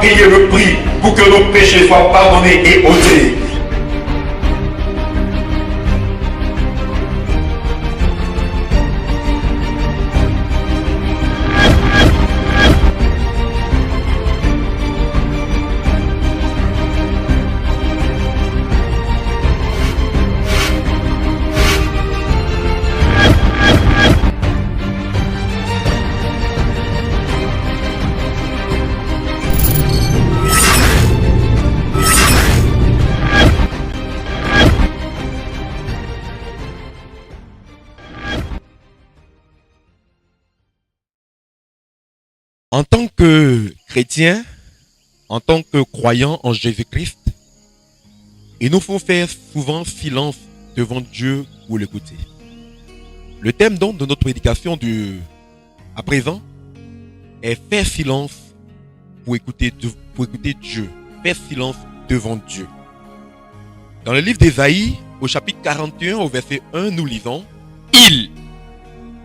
payé le prix pour que nos péchés soient pardonnés et ôtés. En tant que chrétien, en tant que croyant en Jésus-Christ, il nous faut faire souvent silence devant Dieu pour l'écouter. Le thème donc de notre prédication à présent est faire silence pour écouter Dieu. Faire silence devant Dieu. Dans le livre d'Ésaïe, au chapitre 41, au verset 1, nous lisons: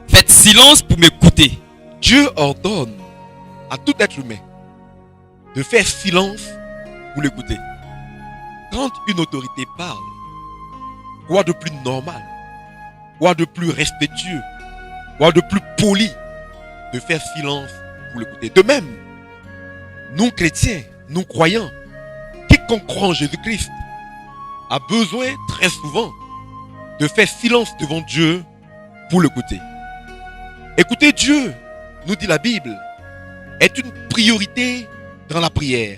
Faites silence pour m'écouter. Dieu ordonne à tout être humain de faire silence pour l'écouter. Quand une autorité parle, quoi de plus normal, quoi de plus respectueux, quoi de plus poli de faire silence pour l'écouter. De même, nous chrétiens, nous croyants, quiconque croit en Jésus-Christ a besoin très souvent de faire silence devant Dieu pour l'écouter. Écouter Dieu, nous dit la Bible, est une priorité dans la prière.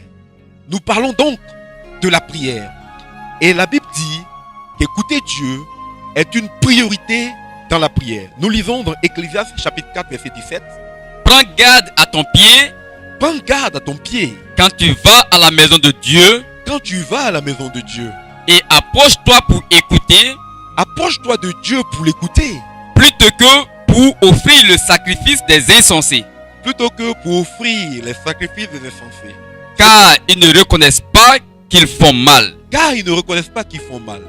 Nous parlons donc de la prière. Et la Bible dit qu'écouter Dieu est une priorité dans la prière. Nous lisons dans Ecclésiaste chapitre 4 verset 17. Prends garde à ton pied. Prends garde à ton pied. Quand tu vas à la maison de Dieu. Quand tu vas à la maison de Dieu. Et approche-toi pour écouter. Approche-toi de Dieu pour l'écouter. Plutôt que pour offrir le sacrifice des insensés. Plutôt que pour offrir les sacrifices des insensés. Car ils ne reconnaissent pas qu'ils font mal. Car ils ne reconnaissent pas qu'ils font mal.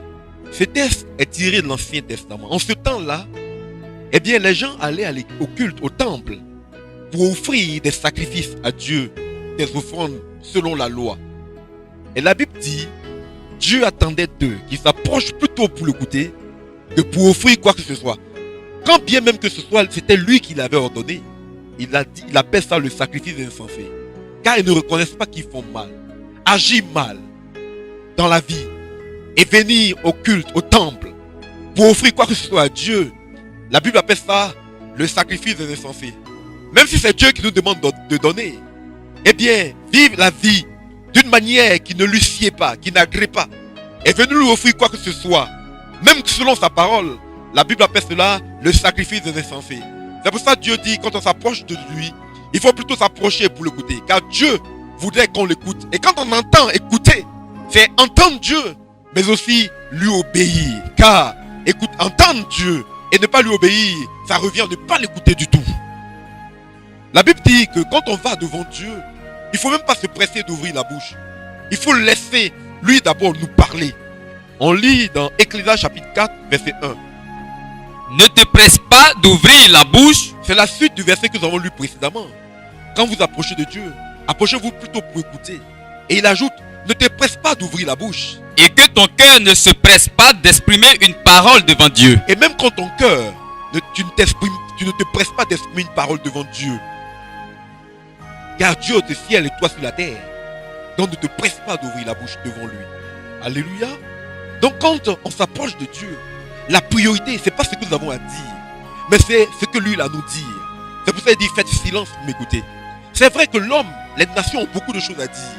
Ce texte est tiré de l'Ancien Testament. En ce temps-là, eh bien, les gens allaient au culte, au temple, pour offrir des sacrifices à Dieu, des offrandes selon la loi. Et la Bible dit, Dieu attendait d'eux qu'ils s'approchent plutôt pour l'écouter que pour offrir quoi que ce soit. Quand bien même que ce soit, c'était lui qui l'avait ordonné. Il appelle ça le sacrifice insensé. Car ils ne reconnaissent pas qu'ils font mal. Agir mal dans la vie et venir au culte, au temple, pour offrir quoi que ce soit à Dieu. La Bible appelle ça le sacrifice des insensés. Même si c'est Dieu qui nous demande de donner, eh bien, vivre la vie d'une manière qui ne lui sied pas, qui n'agrée pas, et venir lui offrir quoi que ce soit, même selon sa parole, la Bible appelle cela le sacrifice des insensés. C'est pour ça que Dieu dit, quand on s'approche de lui, il faut plutôt s'approcher pour l'écouter. Car Dieu voudrait qu'on l'écoute. Et quand on entend écouter, c'est entendre Dieu, mais aussi lui obéir. Car entendre Dieu et ne pas lui obéir, ça revient à ne pas l'écouter du tout. La Bible dit que quand on va devant Dieu, il ne faut même pas se presser d'ouvrir la bouche. Il faut laisser lui d'abord nous parler. On lit dans Ecclésiaste chapitre 4, verset 1. Ne te presse pas d'ouvrir la bouche. C'est la suite du verset que nous avons lu précédemment. Quand vous approchez de Dieu, approchez-vous plutôt pour écouter. Et il ajoute, ne te presse pas d'ouvrir la bouche. Et que ton cœur ne se presse pas d'exprimer une parole devant Dieu. Et même quand ton cœur, tu ne te presses pas d'exprimer une parole devant Dieu. Car Dieu est au ciel et toi sur la terre. Donc ne te presse pas d'ouvrir la bouche devant lui. Alléluia. Donc quand on s'approche de Dieu, la priorité, ce n'est pas ce que nous avons à dire, mais c'est ce que lui a à nous dire. C'est pour ça qu'il dit, faites silence pour m'écouter. C'est vrai que l'homme, les nations ont beaucoup de choses à dire,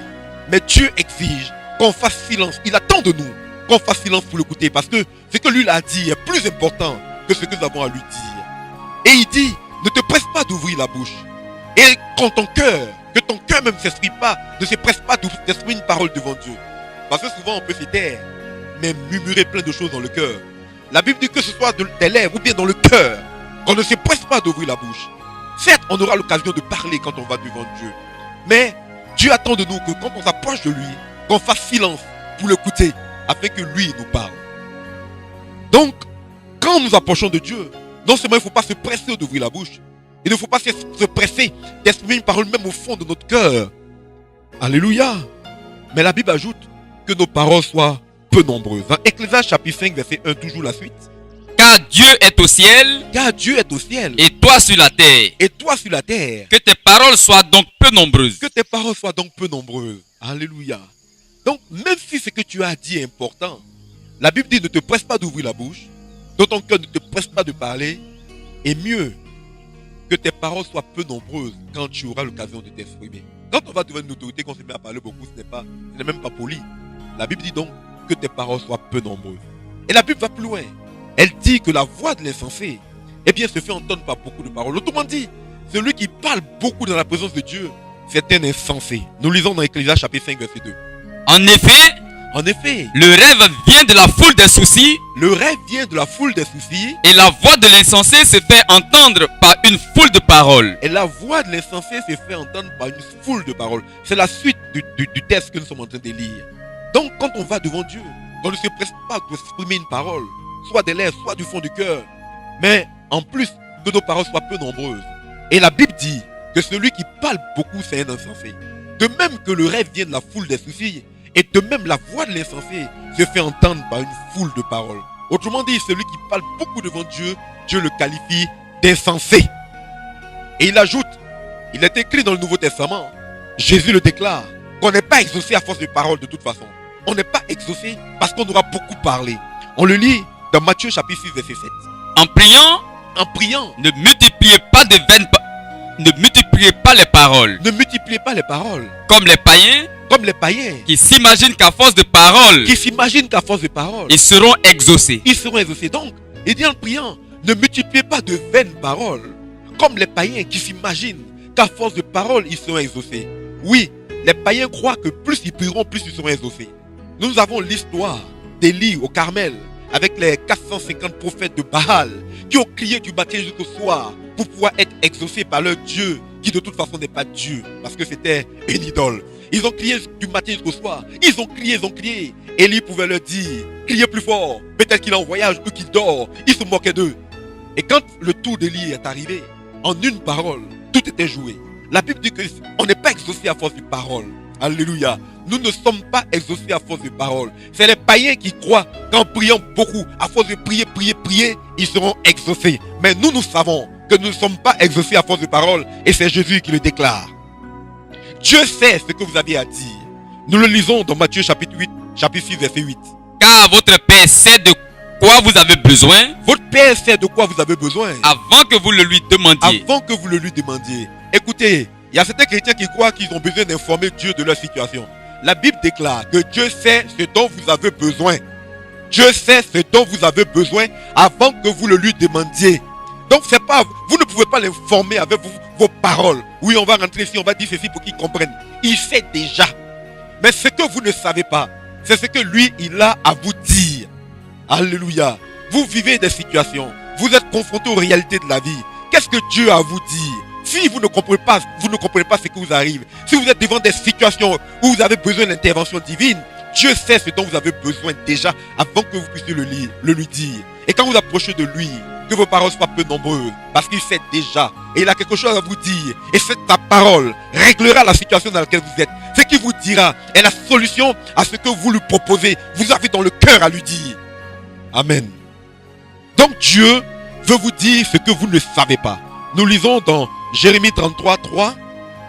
mais Dieu exige qu'on fasse silence. Il attend de nous qu'on fasse silence pour l'écouter, parce que ce que lui a dit est plus important que ce que nous avons à lui dire. Et il dit, ne te presse pas d'ouvrir la bouche. Et quand que ton cœur même ne s'exprime pas, ne se presse pas d'exprimer une parole devant Dieu. Parce que souvent on peut se taire, mais murmurer plein de choses dans le cœur. La Bible dit que ce soit des lèvres ou bien dans le cœur, qu'on ne se presse pas d'ouvrir la bouche. Certes, on aura l'occasion de parler quand on va devant Dieu. Mais Dieu attend de nous que quand on s'approche de lui, qu'on fasse silence pour l'écouter, afin que lui nous parle. Donc, quand nous approchons de Dieu, non seulement il ne faut pas se presser d'ouvrir la bouche, il ne faut pas se presser d'exprimer une parole même au fond de notre cœur. Alléluia. Mais la Bible ajoute que nos paroles soient peu nombreuses. Dans Ecclésiaste chapitre 5, verset 1, toujours la suite. Car Dieu est au ciel Car Dieu est au ciel et toi sur la terre. et toi sur la terre. Que tes paroles soient donc peu nombreuses. Que tes paroles soient donc peu nombreuses. Alléluia. Donc, même si ce que tu as dit est important, la Bible dit ne te presse pas d'ouvrir la bouche, dans ton cœur ne te presse pas de parler, et mieux que tes paroles soient peu nombreuses quand tu auras l'occasion de t'exprimer. Quand on va devant une autorité, qu'on se met à parler beaucoup, ce n'est même pas poli. La Bible dit donc que tes paroles soient peu nombreuses. Et la Bible va plus loin. Elle dit que la voix de l'insensé, eh bien, se fait entendre par beaucoup de paroles. Autrement dit, celui qui parle beaucoup dans la présence de Dieu, c'est un insensé. Nous lisons dans Ecclésiaste chapitre 5, verset 2. En effet, le rêve vient de la foule des soucis le rêve vient de la foule des soucis et la voix de l'insensé se fait entendre par une foule de paroles. et la voix de l'insensé se fait entendre par une foule de paroles. C'est la suite du texte que nous sommes en train de lire. Donc, quand on va devant Dieu, on ne se presse pas d'exprimer une parole, soit des lèvres, soit du fond du cœur, mais en plus que nos paroles soient peu nombreuses. Et la Bible dit que celui qui parle beaucoup, c'est un insensé. De même que le rêve vient de la foule des soucis, et de même la voix de l'insensé se fait entendre par une foule de paroles. Autrement dit, celui qui parle beaucoup devant Dieu, Dieu le qualifie d'insensé. Et il ajoute, il est écrit dans le Nouveau Testament, Jésus le déclare, qu'on n'est pas exaucé à force de paroles de toute façon. On n'est pas exaucé parce qu'on aura beaucoup parlé. On le lit dans Matthieu chapitre 6, verset 7. En priant, En priant, ne multipliez pas de vaines ne multipliez pas les paroles, ne multipliez pas les paroles, comme les païens comme les païens qui s'imaginent qu'à force de paroles, qui s'imaginent qu'à force de paroles, ils seront exaucés. ils seront exaucés. Donc, il dit en priant, ne multipliez pas de vaines paroles, comme les païens qui s'imaginent qu'à force de paroles, ils seront exaucés. Oui, les païens croient que plus ils prieront, plus ils seront exaucés. Nous avons l'histoire d'Élie au Carmel, avec les 450 prophètes de Baal, qui ont crié du matin jusqu'au soir, pour pouvoir être exaucés par leur Dieu, qui de toute façon n'est pas Dieu, parce que c'était une idole. Ils ont crié du matin jusqu'au soir. Ils ont crié. Élie pouvait leur dire, criez plus fort. Peut-être qu'il est en voyage ou qu'il dort. Ils se moquaient d'eux. Et quand le tour d'Élie est arrivé, en une parole, tout était joué. La Bible dit qu'on n'est pas exaucé à force de paroles. Alléluia. Nous ne sommes pas exaucés à force de paroles. C'est les païens qui croient qu'en priant beaucoup, à force de prier, ils seront exaucés. Mais nous savons que nous ne sommes pas exaucés à force de paroles. Et c'est Jésus qui le déclare. Dieu sait ce que vous avez à dire. Nous le lisons dans Matthieu chapitre 6, verset 8. Car votre Père sait de quoi vous avez besoin Votre Père sait de quoi vous avez besoin avant que vous le lui demandiez. avant que vous le lui demandiez. Écoutez, il y a certains chrétiens qui croient qu'ils ont besoin d'informer Dieu de leur situation. La Bible déclare que Dieu sait ce dont vous avez besoin. Dieu sait ce dont vous avez besoin avant que vous le lui demandiez. Donc c'est pas, vous ne pouvez pas l'informer avec vos paroles. Oui, on va rentrer ici, on va dire ceci pour qu'il comprenne. Il sait déjà. Mais ce que vous ne savez pas, c'est ce que lui, il a à vous dire. Alléluia. Vous vivez des situations. Vous êtes confrontés aux réalités de la vie. Qu'est-ce que Dieu a à vous dire? Si vous ne comprenez pas ce qui vous arrive, si vous êtes devant des situations où vous avez besoin d'intervention divine, Dieu sait ce dont vous avez besoin déjà avant que vous puissiez le lui dire. Et quand vous approchez de lui, que vos paroles soient peu nombreuses, parce qu'il sait déjà, et il a quelque chose à vous dire, et cette parole réglera la situation dans laquelle vous êtes. Ce qu'il vous dira est la solution à ce que vous lui proposez. Vous avez dans le cœur à lui dire. Amen. Donc Dieu veut vous dire ce que vous ne savez pas. Nous lisons dans Jérémie 33, 3.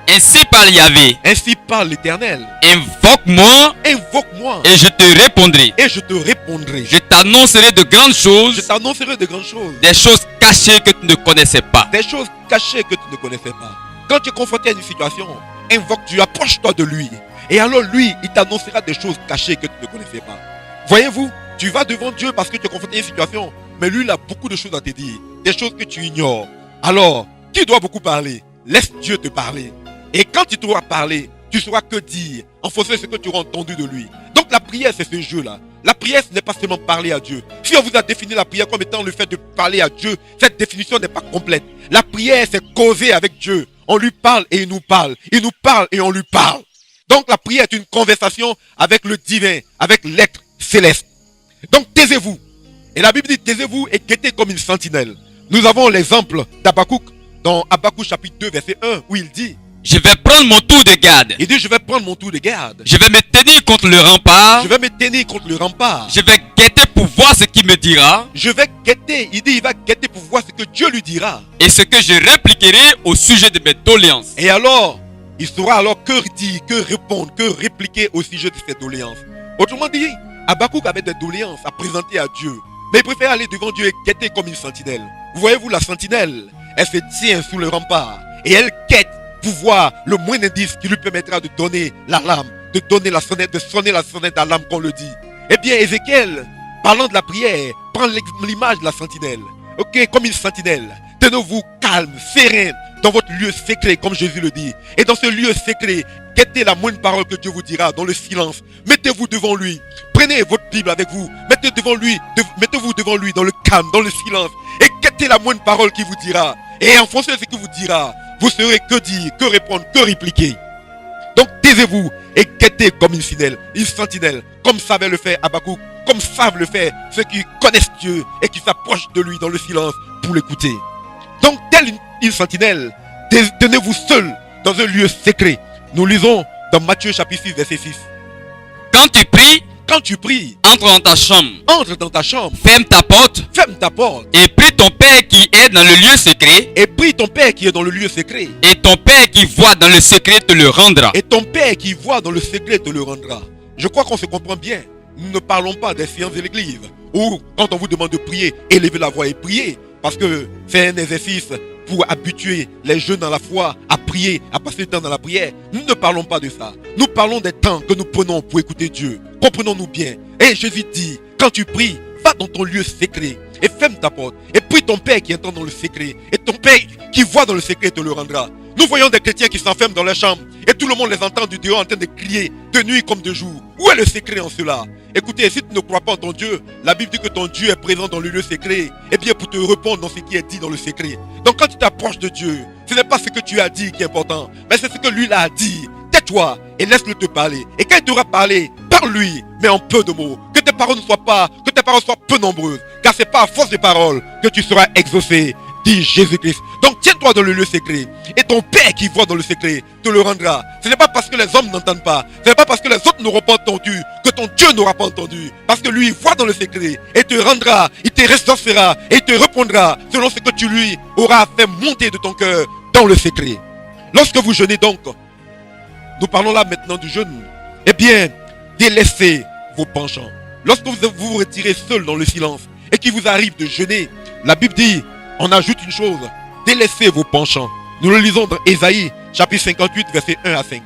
Ainsi parle Yahvé. Ainsi parle l'Éternel. Invoque-moi Invoque-moi et je te répondrai. et je te répondrai. Je t'annoncerai de grandes Je choses, t'annoncerai de grandes choses. des choses cachées que tu ne connaissais pas. Des choses cachées que tu ne connaissais pas. Quand tu es confronté à une situation, invoque Dieu, approche-toi de lui. Et alors lui, il t'annoncera des choses cachées que tu ne connaissais pas. Voyez-vous, tu vas devant Dieu parce que tu es confronté à une situation. Mais lui, il a beaucoup de choses à te dire. Des choses que tu ignores. Alors, qui doit beaucoup parler? Laisse Dieu te parler. Et quand tu t'auras parlé, tu sauras que dire en fonction de ce que tu auras entendu de lui. Donc la prière, c'est ce jeu-là. La prière, ce n'est pas seulement parler à Dieu. Si on vous a défini la prière comme étant le fait de parler à Dieu, cette définition n'est pas complète. La prière, c'est causer avec Dieu. On lui parle et il nous parle. Il nous parle et on lui parle. Donc la prière est une conversation avec le divin, avec l'être céleste. Donc taisez-vous. Et la Bible dit taisez-vous et guettez comme une sentinelle. Nous avons l'exemple d'Habakkuk dans Habakkuk chapitre 2 verset 1 où il dit Je vais prendre mon tour de garde. Il dit, je vais prendre mon tour de garde. Je vais me tenir contre le rempart. Je vais me tenir contre le rempart. Je vais guetter pour voir ce qu'il me dira. Je vais guetter. Il dit, il va guetter pour voir ce que Dieu lui dira. Et ce que je répliquerai au sujet de mes doléances. Et alors, il saura alors que dire, que répondre, que répliquer au sujet de ses doléances. Autrement dit, Habakkuk avait des doléances à présenter à Dieu. Mais il préfère aller devant Dieu et guetter comme une sentinelle. Vous voyez-vous, la sentinelle, elle se tient sous le rempart. Et elle guette pour voir le moindre indice qui lui permettra de donner l'alarme, de donner la sonnette, de sonner la sonnette d'alarme qu'on le dit. Eh bien, Ézéchiel, parlant de la prière, prend l'image de la sentinelle. Ok, comme une sentinelle. Tenez-vous calme, serein, dans votre lieu secret, comme Jésus le dit. Et dans ce lieu secret, guettez la moindre parole que Dieu vous dira dans le silence. Mettez-vous devant lui. Prenez votre Bible avec vous. Mettez-vous devant lui dans le calme, dans le silence. Et guettez la moindre parole qu'il vous dira. Et en fonction de ce qu'il vous dira, vous saurez que dire, que répondre, que répliquer. Donc taisez-vous et guettez comme une sentinelle, comme savait le faire Habakkuk, comme savent le faire ceux qui connaissent Dieu et qui s'approchent de lui dans le silence pour l'écouter. Donc telle une sentinelle, tenez-vous seul dans un lieu secret. Nous lisons dans Matthieu chapitre 6 verset 6. Quand tu pries, entre dans ta chambre, ferme ta porte, et prie ton Père qui est dans le lieu secret, et ton Père qui voit dans le secret te le rendra. Je crois qu'on se comprend bien. Nous ne parlons pas des séances de l'église où quand on vous demande de prier, élevez la voix et priez, parce que c'est un exercice pour habituer les jeunes dans la foi à prier, à passer le temps dans la prière. Nous ne parlons pas de ça. Nous parlons des temps que nous prenons pour écouter Dieu. Comprenons-nous bien. Et Jésus dit, quand tu pries, va dans ton lieu secret et ferme ta porte et prie ton Père qui entend dans le secret, et ton Père qui voit dans le secret te le rendra. Nous voyons des chrétiens qui s'enferment dans leur chambre et tout le monde les entend du dehors en train de crier de nuit comme de jour. Où est le secret en cela? Écoutez, si tu ne crois pas en ton Dieu, la Bible dit que ton Dieu est présent dans le lieu secret, et bien pour te répondre dans ce qui est dit dans le secret. Donc quand tu t'approches de Dieu, ce n'est pas ce que tu as dit qui est important, mais c'est ce que lui l'a dit. Tais-toi et laisse-le te parler. Et quand il t'aura parlé, parle-lui, mais en peu de mots. Que tes paroles soient peu nombreuses, car c'est pas à force de paroles que tu seras exaucé, dit Jésus-Christ. Donc tiens-toi dans le lieu secret, et ton Père qui voit dans le secret te le rendra. Ce n'est pas parce que les hommes n'entendent pas, ce n'est pas parce que les autres n'auront pas entendu que ton Dieu n'aura pas entendu, parce que lui il voit dans le secret et te rendra, il te ressourcera et il te répondra selon ce que tu lui auras fait monter de ton cœur dans le secret. Lorsque vous jeûnez donc, nous parlons là maintenant du jeûne, eh bien délaissez vos penchants. Lorsque vous vous retirez seul dans le silence et qu'il vous arrive de jeûner, la Bible dit, on ajoute une chose, délaissez vos penchants. Nous le lisons dans Ésaïe chapitre 58 verset 1 à 5.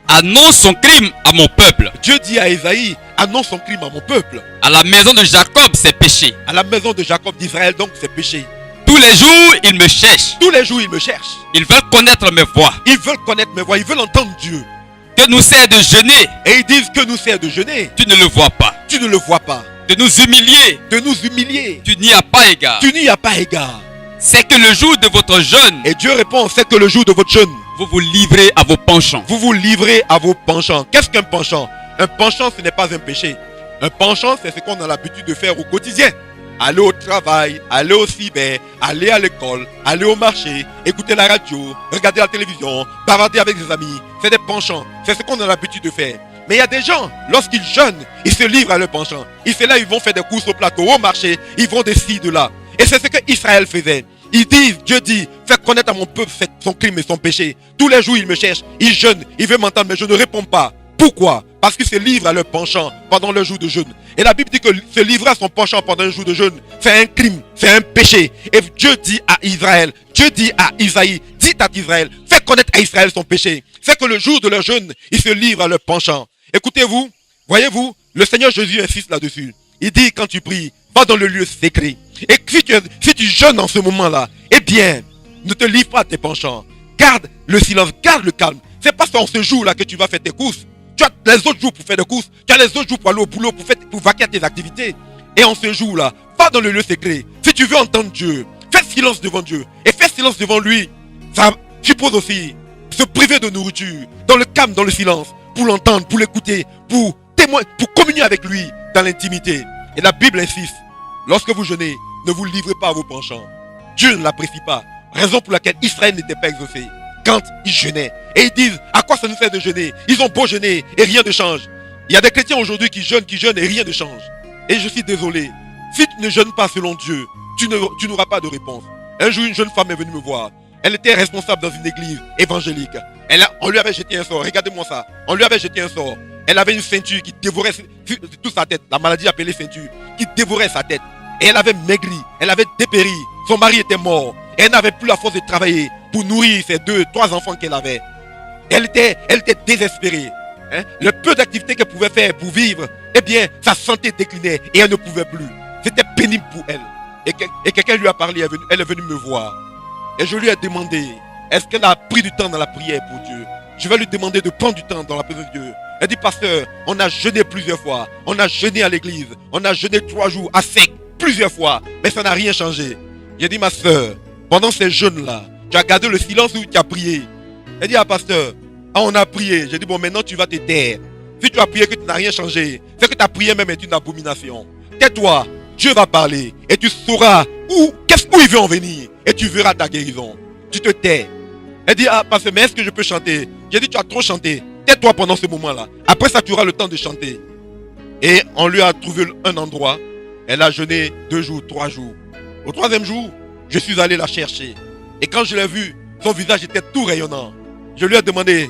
Annonce son crime à mon peuple. Dieu dit à Ésaïe, annonce son crime à mon peuple. À la maison de Jacob, ses péchés. À la maison de Jacob d'Israël donc ses péchés. Tous les jours, ils me cherchent. Tous les jours, ils me cherchent. Ils veulent connaître mes voix. Ils veulent connaître mes voix, ils veulent entendre Dieu. Que nous sert de jeûner. Et ils disent que nous sert de jeûner. Tu ne le vois pas. Tu ne le vois pas. De nous humilier. De nous humilier. Tu n'y as pas égard. Tu n'y as pas égard. C'est que le jour de votre jeûne. Et Dieu répond, c'est que le jour de votre jeûne. Vous vous livrez à vos penchants. Vous vous livrez à vos penchants. Qu'est-ce qu'un penchant? Un penchant, ce n'est pas un péché. Un penchant, c'est ce qu'on a l'habitude de faire au quotidien. Aller au travail, aller au cyber, aller à l'école, aller au marché, écouter la radio, regarder la télévision, bavarder avec des amis. C'est des penchants. C'est ce qu'on a l'habitude de faire. Mais il y a des gens, lorsqu'ils jeûnent, ils se livrent à leurs penchants. Ils sont là, ils vont faire des courses au plateau, au marché, ils vont de ci, de là. Et c'est ce que Israël faisait. Ils disent, Dieu dit, fais connaître à mon peuple son crime et son péché. Tous les jours, ils me cherchent, ils jeûnent, ils veulent m'entendre, mais je ne réponds pas. Pourquoi? Parce qu'ils se livrent à leur penchant pendant le jour de jeûne. Et la Bible dit que se livrer à son penchant pendant un jour de jeûne, c'est un crime, c'est un péché. Et Dieu dit à Israël, Dieu dit à Isaïe, dit à Israël, fais connaître à Israël son péché. C'est que le jour de leur jeûne, ils se livrent à leur penchant. Écoutez-vous, voyez-vous, le Seigneur Jésus insiste là-dessus. Il dit, quand tu pries, va dans le lieu secret. Et si tu jeûnes en ce moment-là, eh bien, ne te livre pas à tes penchants. Garde le silence, garde le calme. C'est pas en ce jour-là que tu vas faire tes courses. Tu as les autres jours pour faire des courses. Tu as les autres jours pour aller au boulot, pour vaquer à tes activités. Et en ce jour-là, va dans le lieu secret. Si tu veux entendre Dieu, fais silence devant Dieu. Et fais silence devant lui. Ça suppose aussi se priver de nourriture, dans le calme, dans le silence, pour l'entendre, pour l'écouter, pour témoigner, pour communier avec lui dans l'intimité. Et la Bible insiste, lorsque vous jeûnez, ne vous livrez pas à vos penchants. Dieu ne l'apprécie pas. Raison pour laquelle Israël n'était pas exaucé. quand ils jeûnaient. Et ils disent, à quoi ça nous sert de jeûner? Ils ont beau jeûner et rien ne change. Il y a des chrétiens aujourd'hui qui jeûnent et rien ne change. Et je suis désolé. Si tu ne jeûnes pas selon Dieu, tu n'auras pas de réponse. Un jour, une jeune femme est venue me voir. Elle était responsable dans une église évangélique. On lui avait jeté un sort. Regardez-moi ça. On lui avait jeté un sort. Elle avait une ceinture qui dévorait toute sa tête. La maladie appelée ceinture. Qui dévorait sa tête. Et elle avait maigri. Elle avait dépéri. Son mari était mort. Et elle n'avait plus la force de travailler pour nourrir ses 2-3 enfants qu'elle avait. Elle était désespérée. Le peu d'activité qu'elle pouvait faire pour vivre, eh bien, sa santé déclinait et elle ne pouvait plus. C'était pénible pour elle. Et quelqu'un lui a parlé, elle est venue me voir. Et je lui ai demandé, est-ce qu'elle a pris du temps dans la prière pour Dieu? Je vais lui demander de prendre du temps dans la présence de Dieu. Elle dit, pasteur, on a jeûné plusieurs fois. On a jeûné à l'église. On a jeûné 3 jours à sec, plusieurs fois. Mais ça n'a rien changé. J'ai dit, ma soeur, pendant ces jeûnes-là, tu as gardé le silence ou tu as prié? Elle dit, ah pasteur, on a prié. J'ai dit, bon, maintenant tu vas te taire. Si tu as prié que tu n'as rien changé, c'est que ta prière même est une abomination. Tais-toi, Dieu va parler et tu sauras où il veut en venir et tu verras ta guérison. Tu te tais. Elle dit, ah pasteur, mais est-ce que je peux chanter? J'ai dit, tu as trop chanté. Tais-toi pendant ce moment-là. Après ça, tu auras le temps de chanter. Et on lui a trouvé un endroit. Elle a jeûné 2 jours, 3 jours. Au 3e jour, je suis allé la chercher. Et quand je l'ai vue, son visage était tout rayonnant. Je lui ai demandé,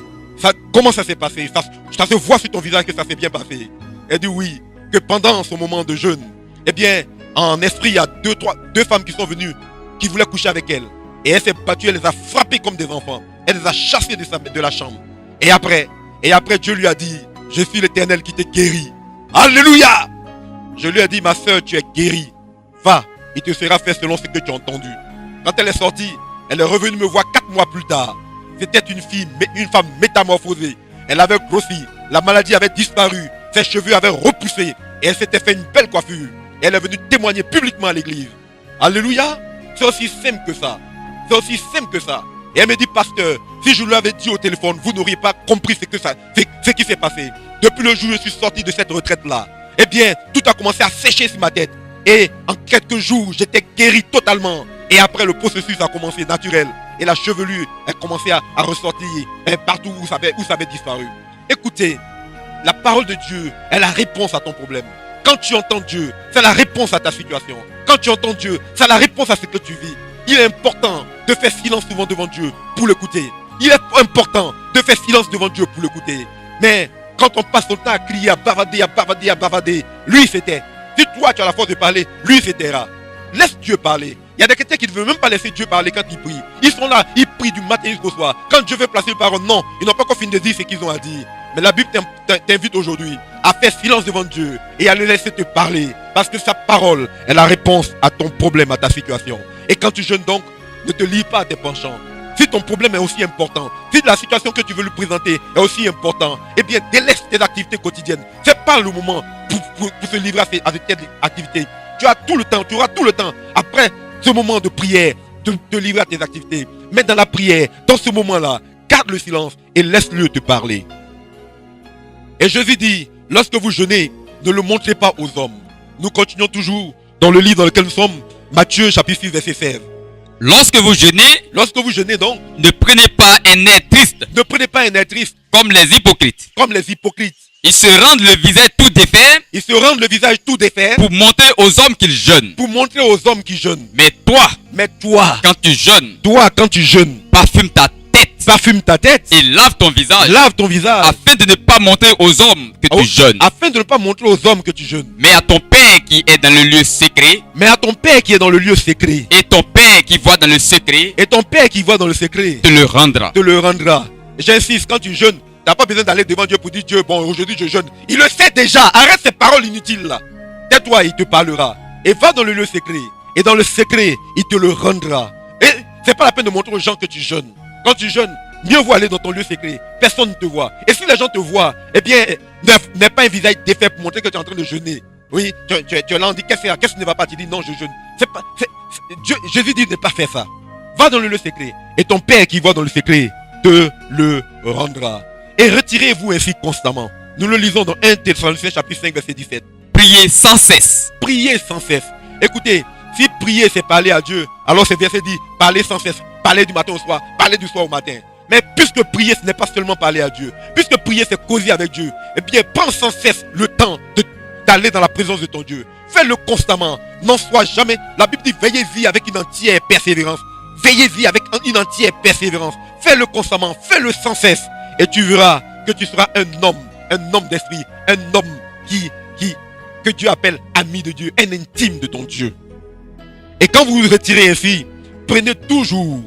comment ça s'est passé? Ça se voit sur ton visage que ça s'est bien passé. Elle dit oui, que pendant ce moment de jeûne, eh bien, en esprit, il y a 2 femmes qui sont venues, qui voulaient coucher avec elle. Et elle s'est battue, elle les a frappés comme des enfants. Elle les a chassés de la chambre. Et après, Dieu lui a dit, je suis l'Éternel qui te guérit. Alléluia! Je lui ai dit, ma soeur, tu es guérie. Va, il te sera fait selon ce que tu as entendu. Quand elle est sortie, elle est revenue me voir 4 mois plus tard. C'était une femme métamorphosée. Elle avait grossi, la maladie avait disparu, ses cheveux avaient repoussé et elle s'était fait une belle coiffure. Et elle est venue témoigner publiquement à l'église. Alléluia! C'est aussi simple que ça. C'est aussi simple que ça. Et elle me dit, pasteur, si je lui avais dit au téléphone, vous n'auriez pas compris ce qui s'est passé. Depuis le jour où je suis sorti de cette retraite-là, eh bien, tout a commencé à sécher sur ma tête. Et en quelques jours, j'étais guéri totalement. Et après, le processus a commencé naturel. Et la chevelure a commencé à ressortir partout où ça avait disparu. Écoutez, la parole de Dieu est la réponse à ton problème. Quand tu entends Dieu, c'est la réponse à ta situation. Quand tu entends Dieu, c'est la réponse à ce que tu vis. Il est important de faire silence souvent devant Dieu pour l'écouter. Il est important de faire silence devant Dieu pour l'écouter. Mais quand on passe son temps à crier, à bavader, lui se tait. Si toi tu as la force de parler, lui se taira. Laisse Dieu parler. Il y a des chrétiens qui ne veulent même pas laisser Dieu parler quand ils prient. Ils sont là, ils prient du matin jusqu'au soir. Quand Dieu veut placer une parole, non, ils n'ont pas encore fini de dire ce qu'ils ont à dire. Mais la Bible t'invite aujourd'hui à faire silence devant Dieu et à le laisser te parler. Parce que sa parole est la réponse à ton problème, à ta situation. Et quand tu jeûnes donc, ne te lie pas à tes penchants. Si ton problème est aussi important, si la situation que tu veux lui présenter est aussi importante, eh bien délaisse tes activités quotidiennes. C'est pas le moment pour se livrer à cette activité. Tu as tout le temps, tu auras tout le temps après ce moment de prière de te livrer à tes activités. Mais dans la prière, dans ce moment-là, garde le silence et laisse-le te parler. Et Jésus dit, lorsque vous jeûnez, ne le montrez pas aux hommes. Nous continuons toujours dans le livre dans lequel nous sommes, Matthieu chapitre 6 verset 16. Lorsque vous jeûnez donc, ne prenez pas un air triste. Ne prenez pas un air triste. Comme les hypocrites. Ils se rendent le visage tout défait. Pour montrer aux hommes qu'ils jeûnent. Mais toi, quand tu jeûnes, parfume ta tête. Et lave ton visage. Afin de ne pas montrer aux hommes que tu jeûnes. Mais à ton Père qui est dans le lieu secret. Et ton Père qui voit dans le secret. Te le rendra. J'insiste, quand tu jeûnes, tu n'as pas besoin d'aller devant Dieu pour dire Dieu, bon, aujourd'hui je jeûne. Il le sait déjà. Arrête ces paroles inutiles là. Tais-toi, il te parlera. Et va dans le lieu secret. Et dans le secret, il te le rendra. Et c'est pas la peine de montrer aux gens que tu jeûnes. Quand tu jeûnes, mieux vaut aller dans ton lieu secret. Personne ne te voit. Et si les gens te voient, eh bien, n'aie pas un visage défait pour montrer que tu es en train de jeûner. Oui, tu es là, on dit qu'est-ce qui ne va pas? Tu dis non, je jeûne. Jésus dit ne pas faire ça. Va dans le lieu secret. Et ton Père qui voit dans le secret te le rendra. Et retirez-vous ainsi constamment. Nous le lisons dans 1 Thessaloniciens chapitre 5 verset 17. Priez sans cesse. Écoutez, si prier c'est parler à Dieu, alors ce verset dit parler sans cesse. Parler du matin au soir, parler du soir au matin. Mais puisque prier, ce n'est pas seulement parler à Dieu. Puisque prier, c'est causer avec Dieu. Eh bien, prends sans cesse le temps d'aller dans la présence de ton Dieu. Fais-le constamment. N'en sois jamais. La Bible dit, veillez-y avec une entière persévérance. Veillez-y avec une entière persévérance. Fais-le constamment. Fais-le sans cesse. Et tu verras que tu seras un homme d'esprit. Un homme que Dieu appelle ami de Dieu. Un intime de ton Dieu. Et quand vous vous retirez ainsi, prenez toujours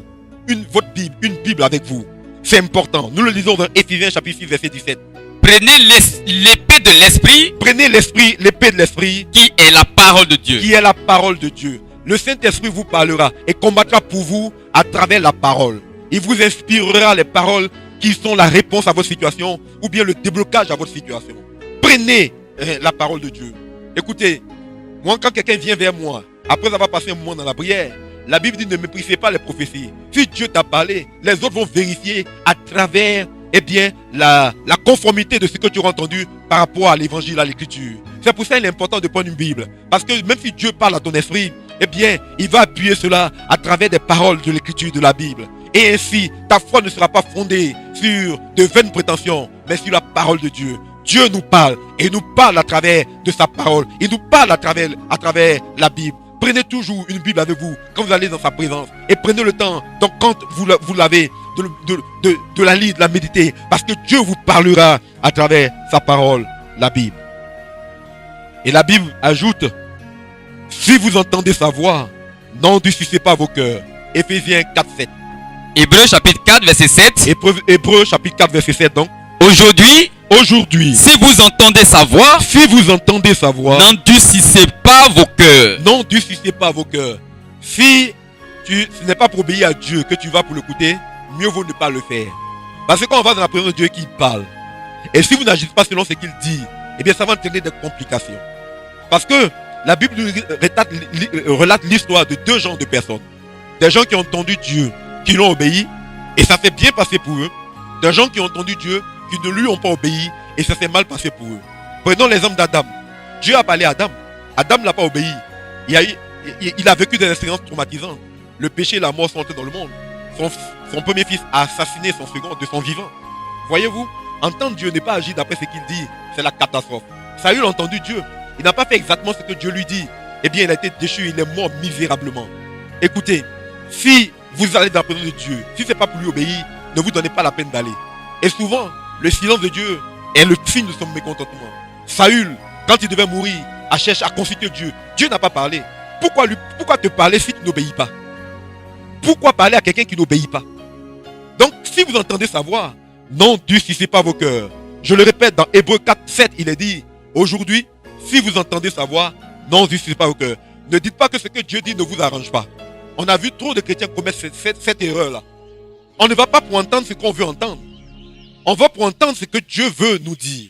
votre Bible, une Bible avec vous. C'est important. Nous le lisons dans Éphésiens chapitre 6 verset 17. Prenez l'épée de l'esprit. Prenez l'épée de l'esprit. Qui est la parole de Dieu. Qui est la parole de Dieu. Le Saint-Esprit vous parlera et combattra pour vous à travers la parole. Il vous inspirera les paroles qui sont la réponse à votre situation ou bien le déblocage à votre situation. Prenez la parole de Dieu. Écoutez, moi quand quelqu'un vient vers moi, après avoir passé un moment dans la prière, la Bible dit ne méprisez pas les prophéties. Si Dieu t'a parlé, les autres vont vérifier à travers la conformité de ce que tu as entendu par rapport à l'évangile, à l'écriture. C'est pour ça qu'il est important de prendre une Bible. Parce que même si Dieu parle à ton esprit, il va appuyer cela à travers des paroles de l'écriture de la Bible. Et ainsi, ta foi ne sera pas fondée sur de vaines prétentions, mais sur la parole de Dieu. Dieu nous parle et il nous parle à travers de sa parole. Il nous parle à travers la Bible. Prenez toujours une Bible avec vous quand vous allez dans sa présence. Et prenez le temps, donc quand vous l'avez, de la lire, de la méditer. Parce que Dieu vous parlera à travers sa parole, la Bible. Et la Bible ajoute, si vous entendez sa voix, n'endurcissez pas vos cœurs. Éphésiens 4, 7. Hébreux chapitre 4, verset 7. Hébreux chapitre 4, verset 7 donc. Aujourd'hui, si vous entendez sa voix, n'endurcissez pas vos cœurs. N'endurcissez pas vos cœurs. Si ce n'est pas pour obéir à Dieu que tu vas pour l'écouter, mieux vaut ne pas le faire. Parce que quand on va dans la présence de Dieu qui parle, et si vous n'agissez pas selon ce qu'il dit, eh bien ça va entraîner des complications. Parce que la Bible relate l'histoire de deux genres de personnes. Des gens qui ont entendu Dieu, qui l'ont obéi, et ça s'est bien passé pour eux. Des gens qui ont entendu Dieu, qui ne lui ont pas obéi, et ça s'est mal passé pour eux. Prenons l'exemple d'Adam. Dieu a parlé à Adam. Adam n'a pas obéi. Il a vécu des expériences traumatisantes. Le péché et la mort sont entrés dans le monde. Son premier fils a assassiné son second de son vivant. Voyez-vous, entendre Dieu n'est pas agir d'après ce qu'il dit, c'est la catastrophe. Saül a entendu Dieu. Il n'a pas fait exactement ce que Dieu lui dit. Eh bien, il a été déchu, il est mort misérablement. Écoutez, si vous allez dans la présence de Dieu, si ce n'est pas pour lui obéir, ne vous donnez pas la peine d'aller. Et souvent, le silence de Dieu est le signe de son mécontentement. Saül, quand il devait mourir, a cherché à consulter Dieu. Dieu n'a pas parlé. Pourquoi te parler si tu n'obéis pas? Pourquoi parler à quelqu'un qui n'obéit pas? Donc, si vous entendez sa voix, n'endurcissez pas vos cœurs. Je le répète, dans Hébreux 4, 7, il est dit, aujourd'hui, si vous entendez sa voix, n'endurcissez pas vos cœurs. Ne dites pas que ce que Dieu dit ne vous arrange pas. On a vu trop de chrétiens commettre cette erreur-là. On ne va pas pour entendre ce qu'on veut entendre. On va pour entendre ce que Dieu veut nous dire.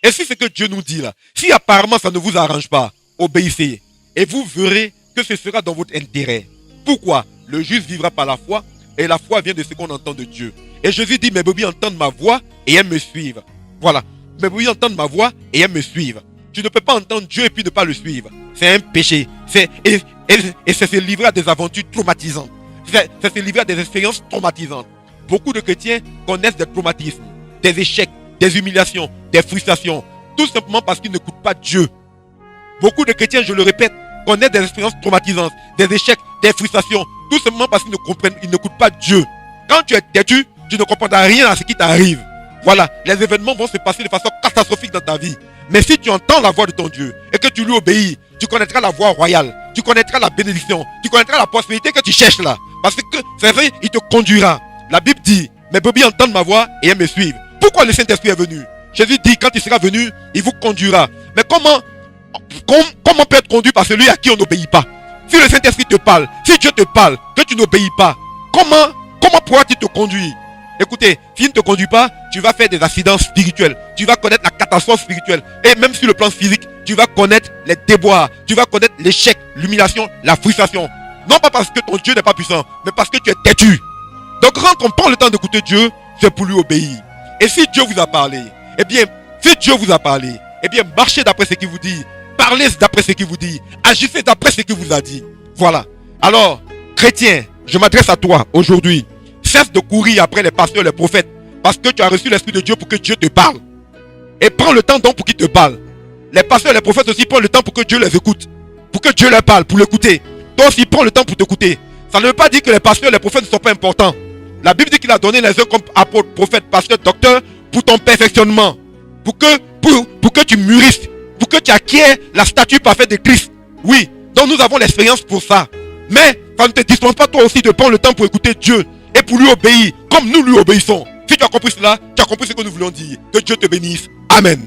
Et si ce que Dieu nous dit là, si apparemment ça ne vous arrange pas, obéissez. Et vous verrez que ce sera dans votre intérêt. Pourquoi? Le juste vivra par la foi, et la foi vient de ce qu'on entend de Dieu. Et Jésus dit, mes brebis entendent ma voix et elles me suivent. Voilà. Mes brebis entendent ma voix et elles me suivent. Tu ne peux pas entendre Dieu et puis ne pas le suivre. C'est un péché. Et c'est se livrer à des aventures traumatisantes. C'est se livrer à des expériences traumatisantes. Beaucoup de chrétiens connaissent des traumatismes, des échecs, des humiliations, des frustrations. Tout simplement parce qu'ils n'écoutent pas Dieu. Beaucoup de chrétiens, je le répète, connaissent des expériences traumatisantes, des échecs, des frustrations. Tout simplement parce qu'ils n'écoutent pas Dieu. Quand tu es têtu, tu ne comprendras rien à ce qui t'arrive. Voilà, les événements vont se passer de façon catastrophique dans ta vie. Mais si tu entends la voix de ton Dieu et que tu lui obéis, tu connaîtras la voie royale, tu connaîtras la bénédiction, tu connaîtras la prospérité que tu cherches là. Parce que c'est vrai, il te conduira. La Bible dit, mes brebis entendent ma voix et elles me suivent. Pourquoi le Saint-Esprit est venu? Jésus dit, quand il sera venu, il vous conduira. Mais comment peut être conduit par celui à qui on n'obéit pas? Si le Saint-Esprit te parle, si Dieu te parle, que tu n'obéis pas, comment pourra-t-il te conduire? Écoutez, s'il ne te conduit pas, tu vas faire des accidents spirituels. Tu vas connaître la catastrophe spirituelle. Et même sur le plan physique, tu vas connaître les déboires. Tu vas connaître l'échec, l'humiliation, la frustration. Non pas parce que ton Dieu n'est pas puissant, mais parce que tu es têtu. Donc quand on prend le temps d'écouter Dieu, c'est pour lui obéir. Et si Dieu vous a parlé, marchez d'après ce qu'il vous dit. Parlez d'après ce qu'il vous dit. Agissez d'après ce qu'il vous a dit. Voilà. Alors, chrétien, je m'adresse à toi aujourd'hui. Cesse de courir après les pasteurs et les prophètes. Parce que tu as reçu l'Esprit de Dieu pour que Dieu te parle. Et prends le temps donc pour qu'il te parle. Les pasteurs et les prophètes aussi prennent le temps pour que Dieu les écoute. Pour que Dieu leur parle, pour l'écouter. Toi aussi prends le temps pour t'écouter. Ça ne veut pas dire que les pasteurs et les prophètes ne sont pas importants. La Bible dit qu'il a donné les uns comme apôtres, prophètes, pasteurs, docteurs pour ton perfectionnement. Pour que tu mûrisses. Pour que tu acquières la statue parfaite de Christ. Oui, donc nous avons l'expérience pour ça. Mais ça ne te dispense pas toi aussi de prendre le temps pour écouter Dieu et pour lui obéir comme nous lui obéissons. Si tu as compris cela, tu as compris ce que nous voulons dire. Que Dieu te bénisse. Amen.